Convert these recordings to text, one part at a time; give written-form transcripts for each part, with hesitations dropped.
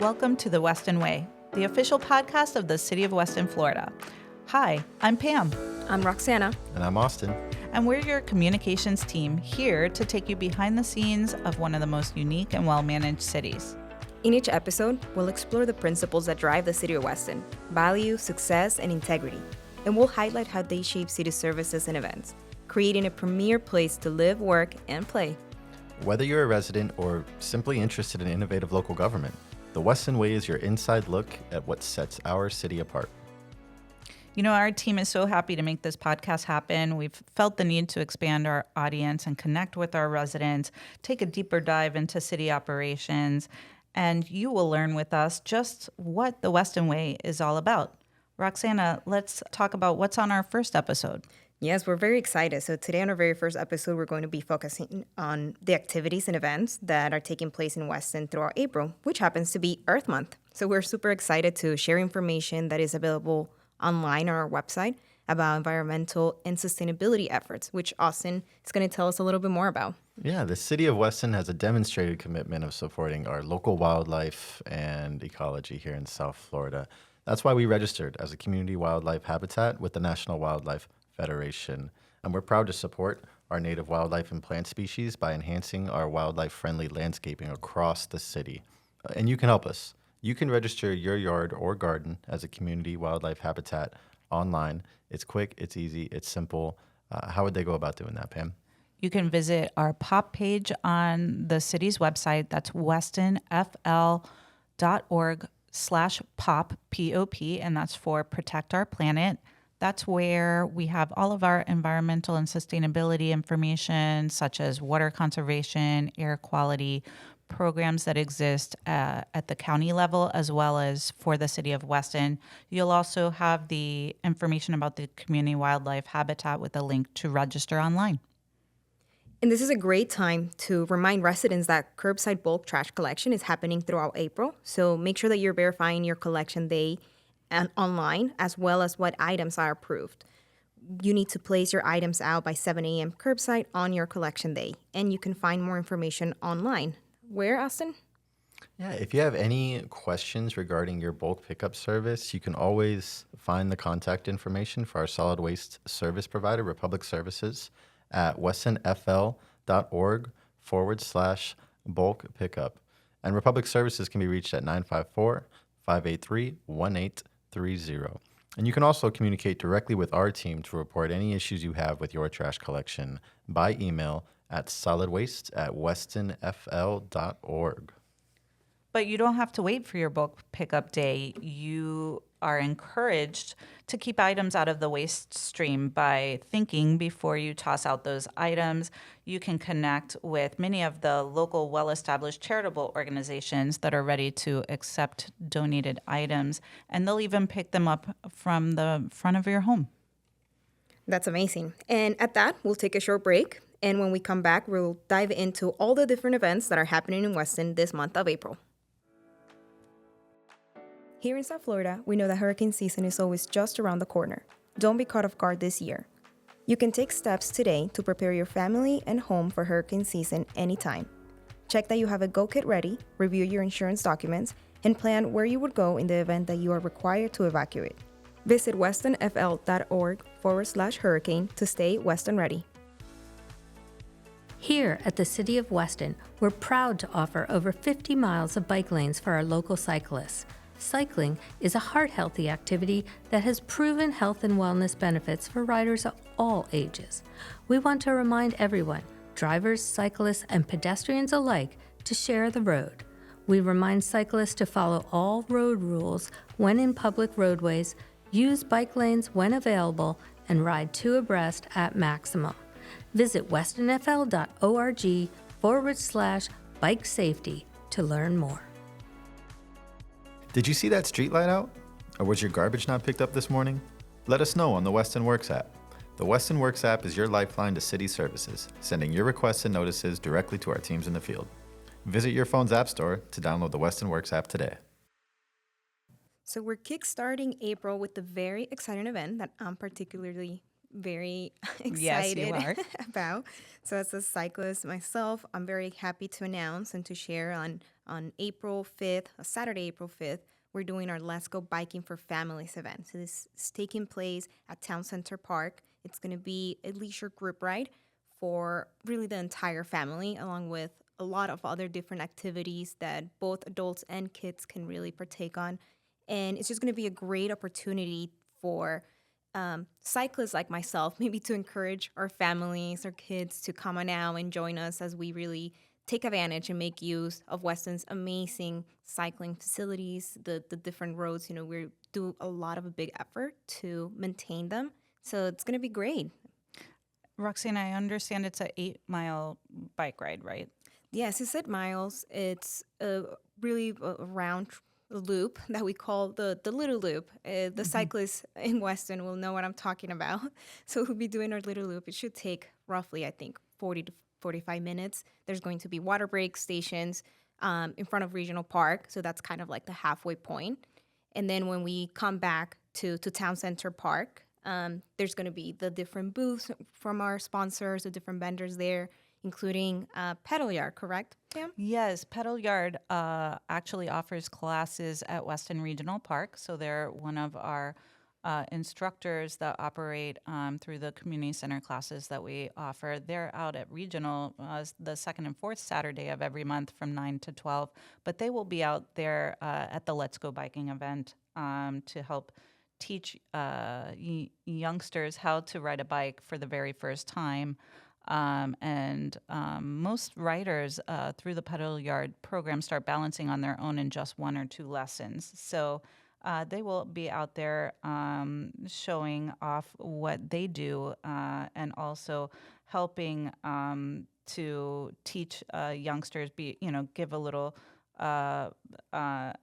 Welcome to the Weston Way, the official podcast of the city of Weston, Florida. Hi, I'm Pam. I'm Roxana. And I'm Austin. And we're your communications team here to take you behind the scenes of one of the most unique and well-managed cities. In each episode, we'll explore the principles that drive the city of Weston: value, success, and integrity. And we'll highlight how they shape city services and events, creating a premier place to live, work, and play. Whether you're a resident or simply interested in innovative local government, the Weston Way is your inside look at what sets our city apart. You know, our team is so happy to make this podcast happen. We've felt the need to expand our audience and connect with our residents, take a deeper dive into city operations, and you will learn with us just what the Weston Way is all about. Roxana, let's talk about what's on our first episode. Yes, we're very excited. So today on our very first episode, we're going to be focusing on the activities and events that are taking place in Weston throughout April, which happens to be Earth Month. So we're super excited to share information that is available online on our website about environmental and sustainability efforts, which Austin is going to tell us a little bit more about. Yeah, the city of Weston has a demonstrated commitment of supporting our local wildlife and ecology here in South Florida. That's why we registered as a community wildlife habitat with the National Wildlife Federation. And we're proud to support our native wildlife and plant species by enhancing our wildlife-friendly landscaping across the city. And you can help us. You can register your yard or garden as a community wildlife habitat online. It's quick, it's easy, it's simple. How would they go about doing that, Pam? You can visit our POP page on the city's website. That's westonfl.org/POP, P-O-P, and that's for Protect Our Planet. That's where we have all of our environmental and sustainability information, such as water conservation, air quality, programs that exist at the county level, as well as for the city of Weston. You'll also have the information about the community wildlife habitat with a link to register online. And this is a great time to remind residents that curbside bulk trash collection is happening throughout April. So make sure that you're verifying your collection day and online, as well as what items are approved. You need to place your items out by 7 a.m. curbside on your collection day, and you can find more information online. Where, Austin? Yeah, if you have any questions regarding your bulk pickup service, you can always find the contact information for our solid waste service provider, Republic Services, at westonfl.org/bulk pickup. And Republic Services can be reached at 954-583-1830. And you can also communicate directly with our team to report any issues you have with your trash collection by email at solidwaste@westonfl.org. But you don't have to wait for your bulk pickup day. You are encouraged to keep items out of the waste stream by thinking before you toss out those items. You can connect with many of the local well-established charitable organizations that are ready to accept donated items, and they'll even pick them up from the front of your home. That's amazing. And at that, we'll take a short break. And when we come back, we'll dive into all the different events that are happening in Weston this month of April. Here in South Florida, we know that hurricane season is always just around the corner. Don't be caught off guard this year. You can take steps today to prepare your family and home for hurricane season anytime. Check that you have a go kit ready, review your insurance documents, and plan where you would go in the event that you are required to evacuate. Visit westonfl.org/hurricane to stay Weston ready. Here at the City of Weston, we're proud to offer over 50 miles of bike lanes for our local cyclists. Cycling is a heart-healthy activity that has proven health and wellness benefits for riders of all ages. We want to remind everyone, drivers, cyclists, and pedestrians alike, to share the road. We remind cyclists to follow all road rules when in public roadways, use bike lanes when available, and ride 2 abreast at maximum. Visit westonfl.org/bike safety to learn more. Did you see that street light out? Or was your garbage not picked up this morning? Let us know on the Weston Works app. The Weston Works app is your lifeline to city services, sending your requests and notices directly to our teams in the field. Visit your phone's app store to download the Weston Works app today. So we're kickstarting April with a very exciting event that I'm particularly very Yes, you excited are. about. So as a cyclist myself, I'm very happy to announce and to share on April 5th, Saturday, April 5th, we're doing our Let's Go Biking for Families event. So this is taking place at Town Center Park. It's going to be a leisure group ride for really the entire family, along with a lot of other different activities that both adults and kids can really partake on. And it's just going to be a great opportunity for cyclists like myself, maybe to encourage our families, our kids to come on out and join us as we really take advantage and make use of Weston's amazing cycling facilities, the different roads. You know, we do a lot of a big effort to maintain them. So it's going to be great. Roxanne, I understand it's a 8-mile bike ride, right? Yes, it's at miles. It's really a round loop that we call the little loop. The cyclists in Weston will know what I'm talking about. So we'll be doing our little loop. It should take roughly, I think, 40 to 45 minutes. There's going to be water break stations in front of Regional Park. So that's kind of like the halfway point. And then when we come back to Town Center Park, there's going to be the different booths from our sponsors, the different vendors there, including Pedal Yard, correct, Pam? Yes, Pedal Yard actually offers classes at Weston Regional Park. So they're one of our instructors that operate through the community center classes that we offer. They're out at Regional the second and fourth Saturday of every month from 9 to 12. But they will be out there at the Let's Go Biking event to help teach youngsters how to ride a bike for the very first time. And most riders through the Pedal Yard program start balancing on their own in just 1 or 2 lessons. So they will be out there showing off what they do and also helping to teach youngsters, give a little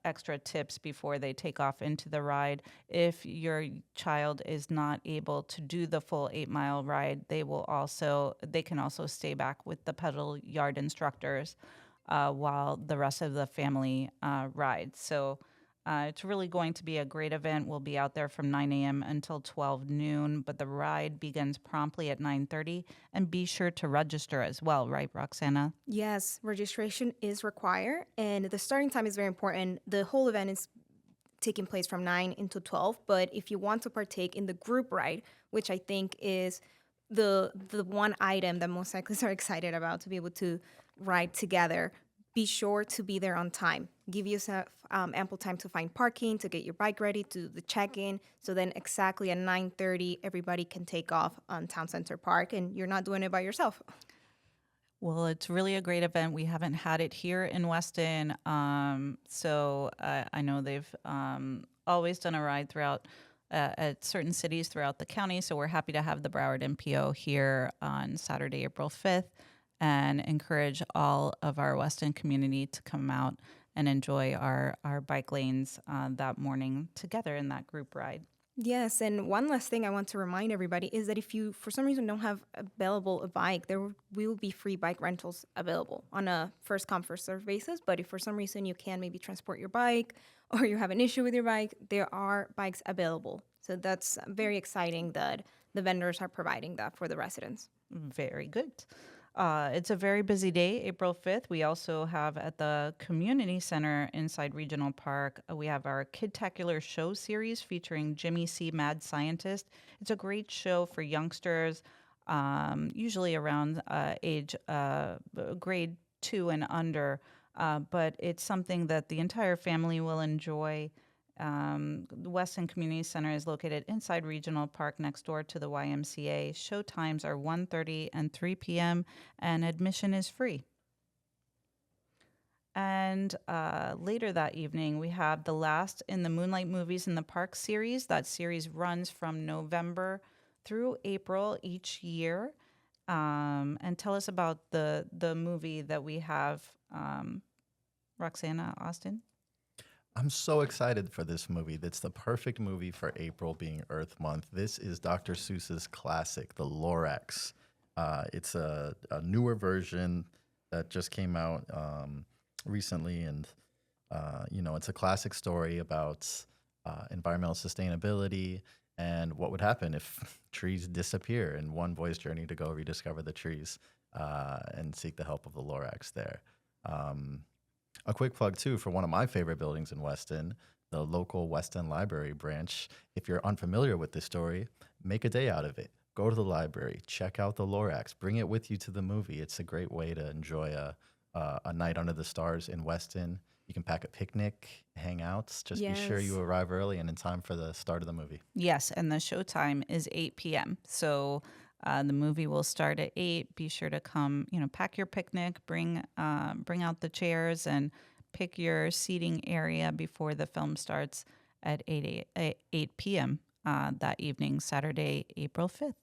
extra tips before they take off into the ride. If your child is not able to do the full 8-mile ride, they can also stay back with the Pedal Yard instructors while the rest of the family rides. So it's really going to be a great event. We'll be out there from 9 a.m. until 12 noon, but the ride begins promptly at 9:30. And be sure to register as well, right, Roxana? Yes, registration is required, and the starting time is very important. The whole event is taking place from 9 until 12, but if you want to partake in the group ride, which I think is the one item that most cyclists are excited about, to be able to ride together, be sure to be there on time. Give yourself ample time to find parking, to get your bike ready, to do the check-in. So then exactly at 9:30, everybody can take off on Town Center Park, and you're not doing it by yourself. Well, it's really a great event. We haven't had it here in Weston. So I know they've always done a ride throughout at certain cities throughout the county. So we're happy to have the Broward MPO here on Saturday, April 5th, and encourage all of our Weston community to come out and enjoy our bike lanes that morning together in that group ride. Yes, and one last thing I want to remind everybody is that if you, for some reason, don't have available a bike, there will be free bike rentals available on a first-come, first-served basis. But if for some reason you can't maybe transport your bike or you have an issue with your bike, there are bikes available. So that's very exciting that the vendors are providing that for the residents. Very good. It's a very busy day, April 5th. We also have at the community center inside Regional Park, we have our Kidtacular show series featuring Jimmy C. Mad Scientist. It's a great show for youngsters, usually around age grade 2 and under, but it's something that the entire family will enjoy. The Weston Community Center is located inside Regional Park next door to the YMCA. Show times are 1:30 and 3 p.m. and admission is free. And later that evening, we have the last in the Moonlight Movies in the Park series. That series runs from November through April each year. And tell us about the movie that we have, Roxana, Austin. I'm so excited for this movie. That's the perfect movie for April being Earth Month. This is Dr. Seuss's classic, The Lorax. It's a newer version that just came out recently, and it's a classic story about environmental sustainability and what would happen if trees disappear and one boy's journey to go rediscover the trees and seek the help of the Lorax there. A quick plug, too, for one of my favorite buildings in Weston, the local Weston Library branch. If you're unfamiliar with this story, make a day out of it. Go to the library, check out the Lorax, bring it with you to the movie. It's a great way to enjoy a night under the stars in Weston. You can pack a picnic, hang out. Just be sure you arrive early and in time for the start of the movie. Yes, and the showtime is 8 p.m. So the movie will start at 8. Be sure to come, pack your picnic, bring out the chairs, and pick your seating area before the film starts at 8 p.m. That evening, Saturday, April 5th.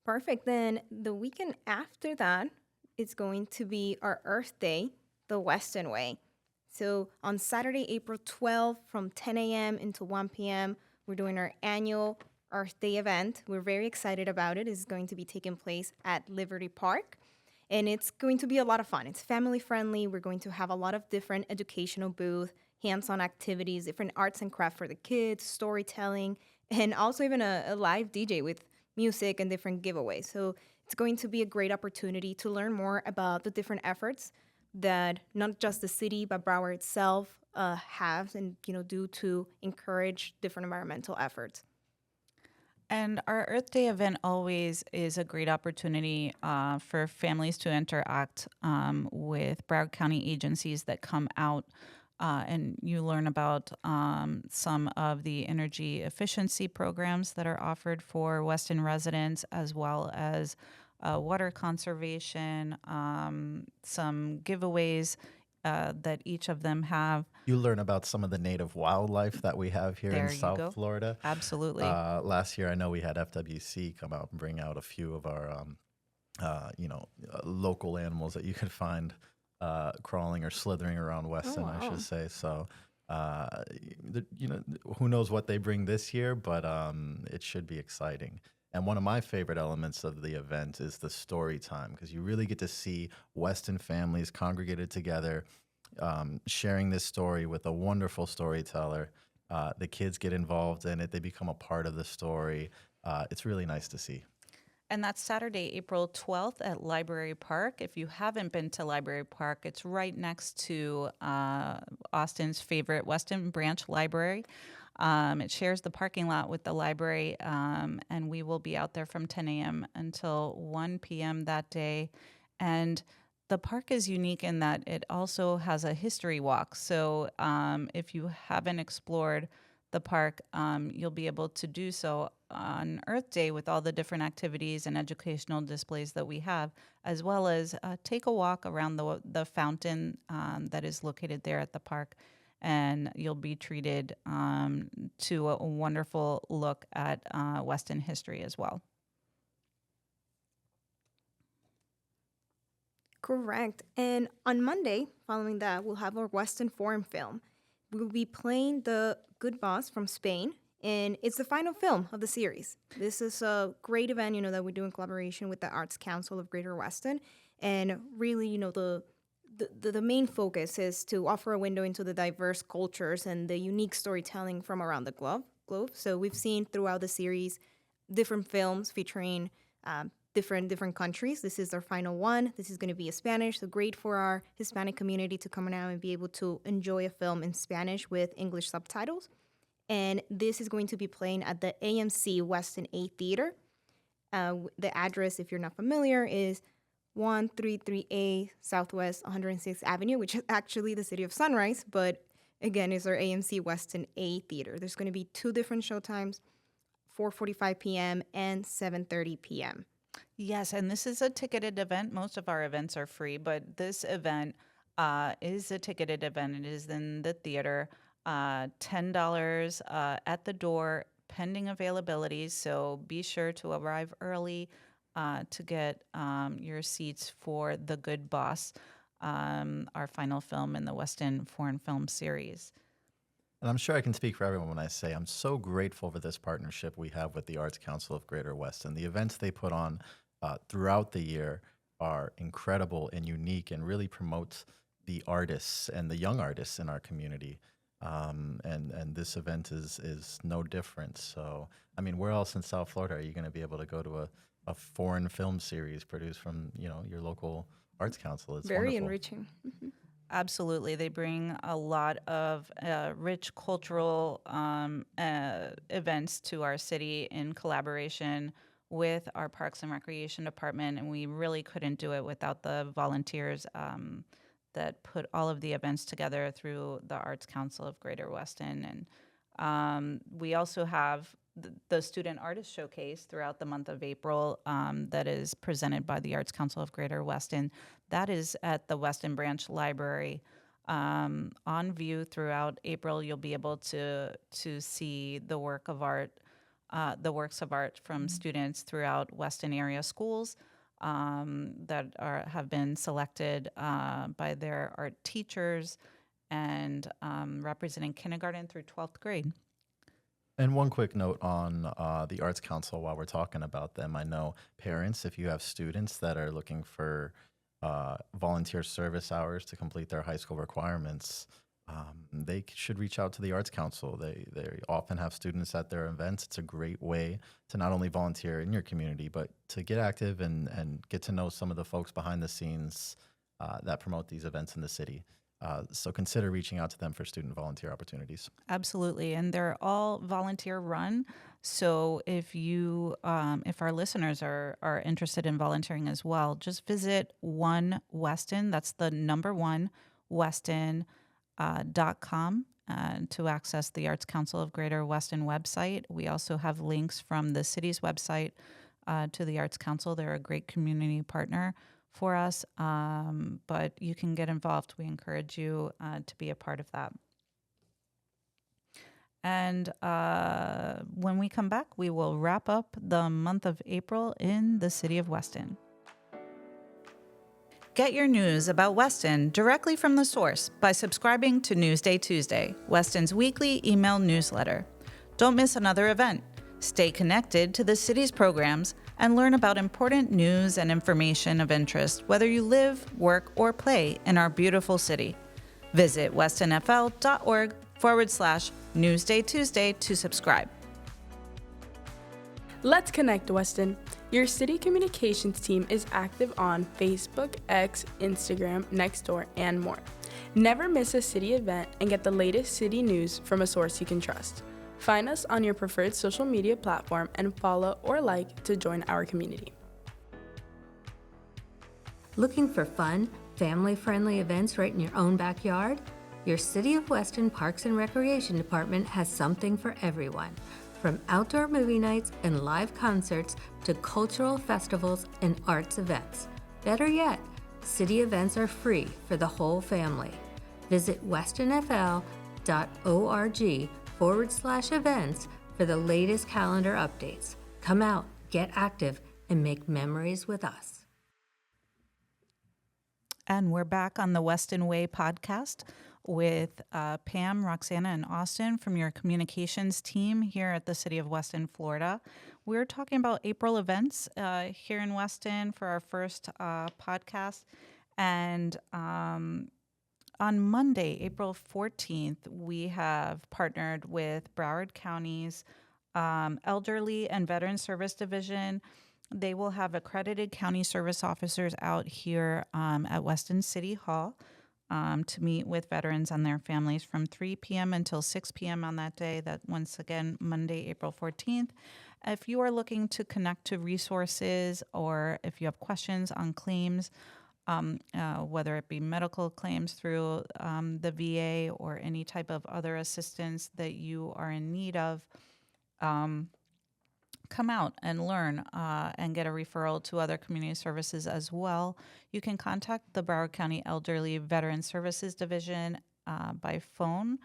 Perfect. Then the weekend after that, it's going to be our Earth Day, the Weston Way. So on Saturday, April 12th, from 10 a.m. until 1 p.m., we're doing our annual Earth Day event. We're very excited about it. It's going to be taking place at Liberty Park, and it's going to be a lot of fun. It's family friendly. We're going to have a lot of different educational booths, hands-on activities, different arts and craft for the kids, storytelling, and also even a live DJ with music and different giveaways. So it's going to be a great opportunity to learn more about the different efforts that not just the city but Broward itself has and do to encourage different environmental efforts. And our Earth Day event always is a great opportunity for families to interact with Broward County agencies that come out and you learn about some of the energy efficiency programs that are offered for Weston residents, as well as water conservation, some giveaways that each of them have. You learn about some of the native wildlife that we have here in South Florida. Absolutely. Last year, I know we had FWC come out and bring out a few of our, local animals that you could find crawling or slithering around Weston, I should say. So, who knows what they bring this year, but it should be exciting. And one of my favorite elements of the event is the story time, because you really get to see Weston families congregated together, sharing this story with a wonderful storyteller. The kids get involved in it. They become a part of the story. It's really nice to see. And that's Saturday, April 12th at Library Park. If you haven't been to Library Park, it's right next to Austin's favorite Weston Branch Library. It shares the parking lot with the library, and we will be out there from 10 a.m. until 1 p.m. that day. And the park is unique in that it also has a history walk. So if you haven't explored the park, you'll be able to do so on Earth Day with all the different activities and educational displays that we have, as well as take a walk around the fountain that is located there at the park. And you'll be treated to a wonderful look at Weston history as well. Correct. And on Monday, following that, we'll have our Weston Foreign film. We'll be playing The Good Boss from Spain, and it's the final film of the series. This is a great event, that we do in collaboration with the Arts Council of Greater Weston. And really, the main focus is to offer a window into the diverse cultures and the unique storytelling from around the globe. So we've seen throughout the series different films featuring different countries. This is our final one. This is going to be in Spanish, so great for our Hispanic community to come out and be able to enjoy a film in Spanish with English subtitles. And this is going to be playing at the AMC Weston A Theater. The address, if you're not familiar, is 133A Southwest 106th Avenue, which is actually the city of Sunrise, but again, is our AMC Weston A Theater. There's going to be 2 different showtimes, 4:45 p.m. and 7:30 p.m. Yes, and this is a ticketed event. Most of our events are free, but this event is a ticketed event. It is in the theater, $10 at the door, pending availability. So be sure to arrive early to get your seats for The Good Boss, our final film in the Weston Foreign Film Series. And I'm sure I can speak for everyone when I say I'm so grateful for this partnership we have with the Arts Council of Greater Weston. The events they put on throughout the year are incredible and unique and really promote the artists and the young artists in our community. And this event is no different. So, I mean, where else in South Florida are you going to be able to go to a foreign film series produced from, your local arts council? It's Very wonderful. enriching. Absolutely. They bring a lot of rich cultural events to our city in collaboration with our Parks and Recreation Department, and we really couldn't do it without the volunteers that put all of the events together through the Arts Council of Greater Weston. And we also have the Student Artist Showcase throughout the month of April that is presented by the Arts Council of Greater Weston. That is at the Weston Branch Library. On view throughout April, you'll be able to see the works of art from students throughout Weston area schools that have been selected by their art teachers and representing kindergarten through 12th grade. And one quick note on the Arts Council while we're talking about them. I know parents, if you have students that are looking for volunteer service hours to complete their high school requirements, they should reach out to the Arts Council. They often have students at their events. It's a great way to not only volunteer in your community, but to get active and get to know some of the folks behind the scenes that promote these events in the city. So consider reaching out to them for student volunteer opportunities. Absolutely, and they're all volunteer run. So if our listeners are interested in volunteering as well, just visit One Weston. That's the number one Weston .com to access the Arts Council of Greater Weston website. We also have links from the city's website to the Arts Council. They're a great community partner for us, but you can get involved. We encourage you to be a part of that. And when we come back, we will wrap up the month of April in the city of Weston. Get your news about Weston directly from the source by subscribing to Newsday Tuesday, Weston's weekly email newsletter. Don't miss another event. Stay connected to the city's programs and learn about important news and information of interest, whether you live, work, or play in our beautiful city. Visit westonfl.org/Newsday Tuesday to subscribe. Let's connect, Weston. Your city communications team is active on Facebook, X, Instagram, Nextdoor, and more. Never miss a city event and get the latest city news from a source you can trust. Find us on your preferred social media platform and follow or like to join our community. Looking for fun, family-friendly events right in your own backyard? Your City of Weston Parks and Recreation Department has something for everyone. From outdoor movie nights and live concerts to cultural festivals and arts events. Better yet, city events are free for the whole family. Visit westonfl.org/events for the latest calendar updates. Come out, get active, and make memories with us. And we're back on the Weston Way podcast with Pam, Roxana, and Austin from your communications team here at the City of Weston, Florida. We're talking about April events here in Weston for our first podcast. And on Monday, April 14th, we have partnered with Broward County's Elderly and Veteran Service Division. They will have accredited county service officers out here at Weston City Hall to meet with veterans and their families from 3 p.m. until 6 p.m. on that day. That once again, Monday, April 14th. If you are looking to connect to resources or if you have questions on claims, whether it be medical claims through the VA or any type of other assistance that you are in need of, come out and learn and get a referral to other community services as well. You can contact the Broward County Elderly Veteran Services Division by phone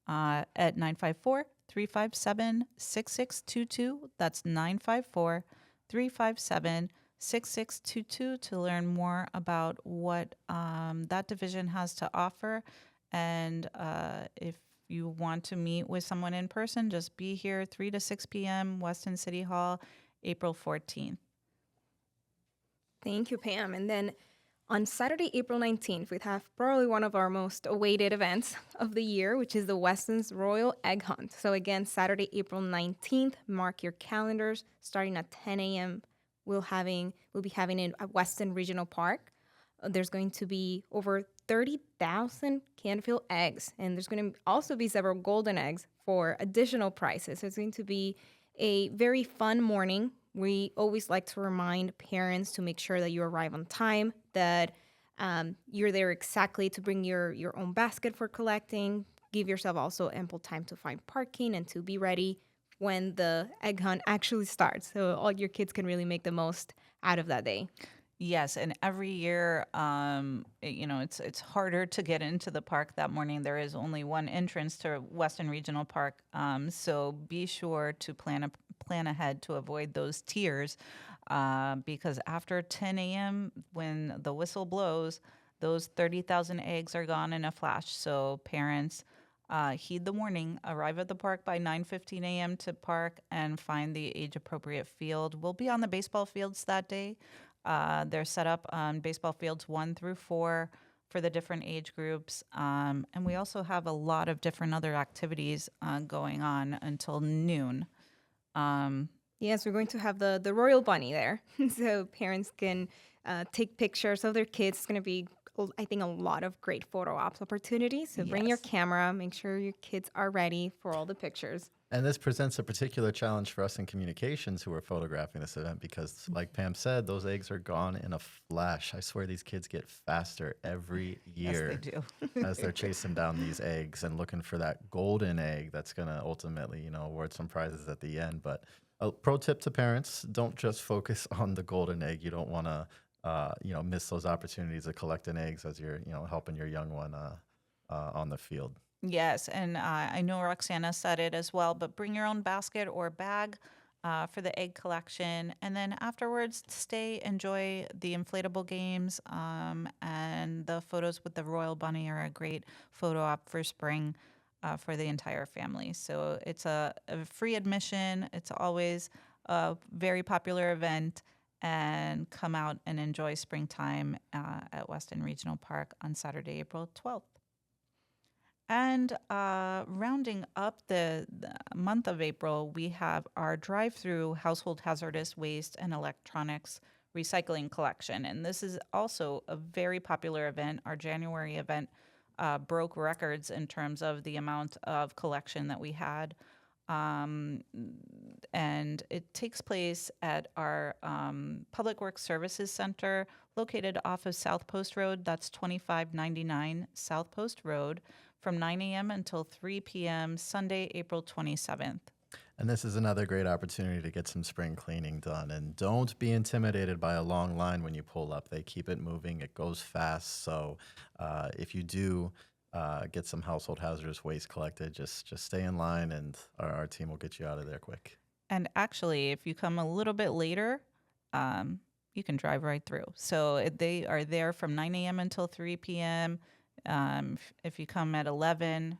at 954-357-6622. That's 954-357-6622 to learn more about what that division has to offer. And if you want to meet with someone in person, just be here 3 to 6 p.m. Weston City Hall, April 14th. Thank you, Pam. And then On Saturday, April 19th, we have probably one of our most awaited events of the year, which is the Weston's Royal Egg Hunt. So again, Saturday, April 19th, mark your calendars. Starting at 10 a.m., we'll be having it at Weston Regional Park. There's going to be over 30,000 Canfield eggs, and there's going to also be several golden eggs for additional prizes. So it's going to be a very fun morning. We always like to remind parents to make sure that you arrive on time, that you're there exactly to bring your own basket for collecting. Give yourself also ample time to find parking and to be ready when the egg hunt actually starts. So all your kids can really make the most out of that day. Yes, and every year, it's harder to get into the park that morning. There is only one entrance to Weston Regional Park, so be sure to plan ahead to avoid those tiers, because after 10 a.m., when the whistle blows, those 30,000 eggs are gone in a flash. So parents, heed the warning. Arrive at the park by 9:15 a.m. to park and find the age-appropriate field. We'll be on the baseball fields that day. They're set up on baseball fields 1 through 4 for the different age groups. And we also have a lot of different other activities going on until noon. Yes, we're going to have the royal bunny there, so parents can take pictures of their kids. It's going to be, I think, a lot of great photo ops opportunities. So bring your Yes. camera, make sure your kids are ready for all the pictures. And this presents a particular challenge for us in communications who are photographing this event because, like Pam said, those eggs are gone in a flash. I swear these kids get faster every year Yes, they do. as they're chasing down these eggs and looking for that golden egg that's going to ultimately, award some prizes at the end. But a pro tip to parents, don't just focus on the golden egg. You don't want to, miss those opportunities of collecting eggs as you're, helping your young one on the field. Yes, and I know Roxana said it as well, but bring your own basket or bag for the egg collection. And then afterwards, enjoy the inflatable games, and the photos with the royal bunny are a great photo op for spring for the entire family. So it's a free admission. It's always a very popular event. And come out and enjoy springtime at Weston Regional Park on Saturday, April 12th. And rounding up the month of April, we have our drive-through household hazardous waste and electronics recycling collection. And this is also a very popular event. Our January event broke records in terms of the amount of collection that we had. And it takes place at our Public Works Services Center located off of South Post Road. That's 2599 South Post Road from 9 a.m. until 3 p.m. Sunday, April 27th. And this is another great opportunity to get some spring cleaning done. And don't be intimidated by a long line when you pull up. They keep it moving. It goes fast. So if you do get some household hazardous waste collected, just stay in line and our team will get you out of there quick. And actually, if you come a little bit later, you can drive right through. So they are there from 9 a.m. until 3 p.m. If you come at 11,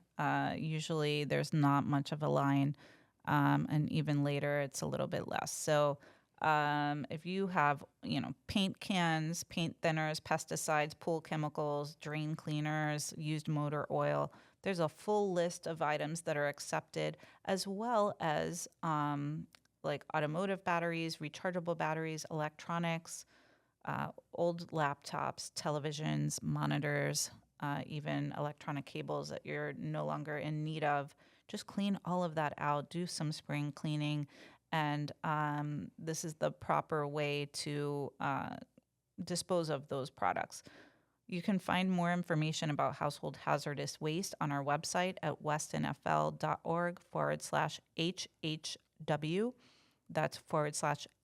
usually there's not much of a line. And even later, it's a little bit less. So if you have, paint cans, paint thinners, pesticides, pool chemicals, drain cleaners, used motor oil, there's a full list of items that are accepted, as well as like automotive batteries, rechargeable batteries, electronics, old laptops, televisions, monitors, even electronic cables that you're no longer in need of. Just clean all of that out, do some spring cleaning, and this is the proper way to dispose of those products. You can find more information about household hazardous waste on our website at westonfl.org/HHW. That's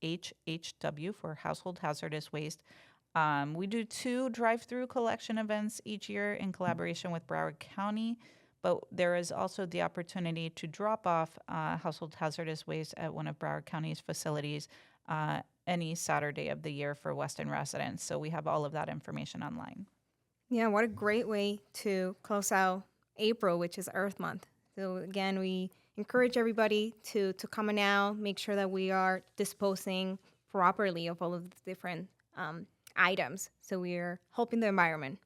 /HHW for household hazardous waste. We do 2 drive-through collection events each year in collaboration with Broward County, but there is also the opportunity to drop off household hazardous waste at one of Broward County's facilities any Saturday of the year for Weston residents. So we have all of that information online. Yeah, what a great way to close out April, which is Earth Month. So again, we encourage everybody to come on out, make sure that we are disposing properly of all of the different items. So we're helping the environment.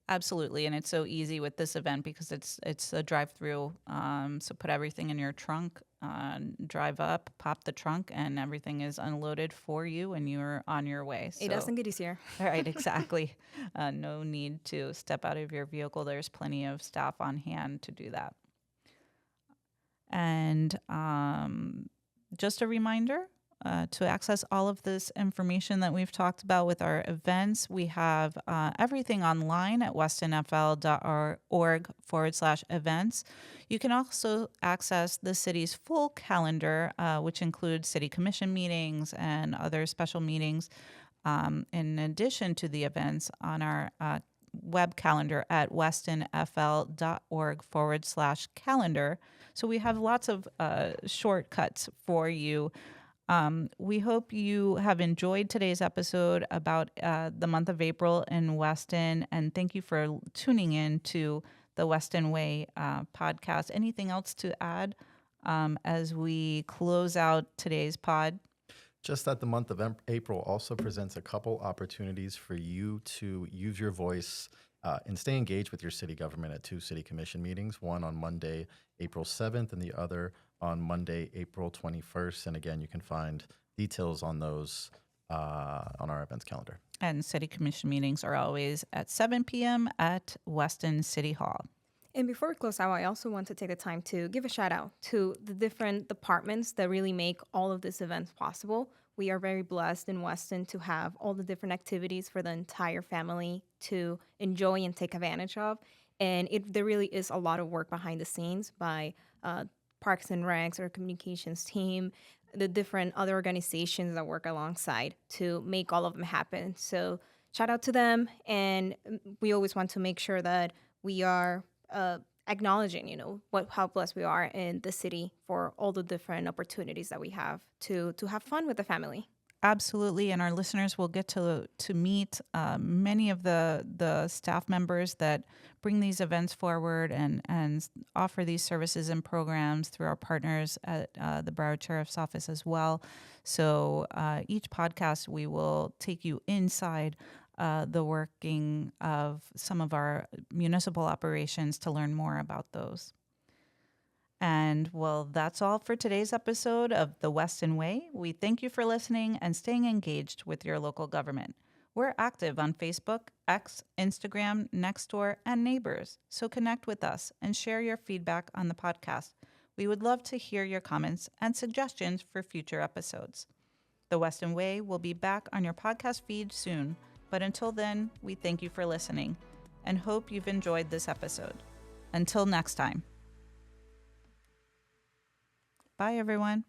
Absolutely, and it's so easy with this event because it's a drive-through. So put everything in your trunk, drive up, pop the trunk, and everything is unloaded for you, and you're on your way. It doesn't get easier. Right, exactly. No need to step out of your vehicle. There's plenty of staff on hand to do that. And just a reminder, to access all of this information that we've talked about with our events, we have everything online at westonfl.org/events. You can also access the city's full calendar, which includes city commission meetings and other special meetings, in addition to the events on our web calendar at westonfl.org/calendar. So we have lots of shortcuts for you. We hope you have enjoyed today's episode about the month of April in Weston, and thank you for tuning in to the Weston Way podcast. Anything else to add as we close out today's pod? Just that the month of April also presents a couple opportunities for you to use your voice and stay engaged with your city government at 2 city commission meetings, one on Monday, April 7th, and the other on Monday, April 21st. And again, you can find details on those on our events calendar. And city commission meetings are always at 7 p.m. at Weston City Hall. And before we close out, I also want to take the time to give a shout out to the different departments that really make all of these events possible. We are very blessed in Weston to have all the different activities for the entire family to enjoy and take advantage of. And there really is a lot of work behind the scenes by Parks and Recs, our communications team, the different other organizations that work alongside to make all of them happen. So shout out to them. And we always want to make sure that we are acknowledging, how blessed we are in the city for all the different opportunities that we have to have fun with the family. Absolutely, and our listeners will get to meet many of the staff members that bring these events forward and offer these services and programs through our partners at the Broward Sheriff's Office as well. So each podcast, we will take you inside the working of some of our municipal operations to learn more about those. And well, that's all for today's episode of The Weston Way. We thank you for listening and staying engaged with your local government. We're active on Facebook, X, Instagram, Nextdoor, and Neighbors. So connect with us and share your feedback on the podcast. We would love to hear your comments and suggestions for future episodes. The Weston Way will be back on your podcast feed soon. But until then, we thank you for listening and hope you've enjoyed this episode. Until next time. Bye, everyone.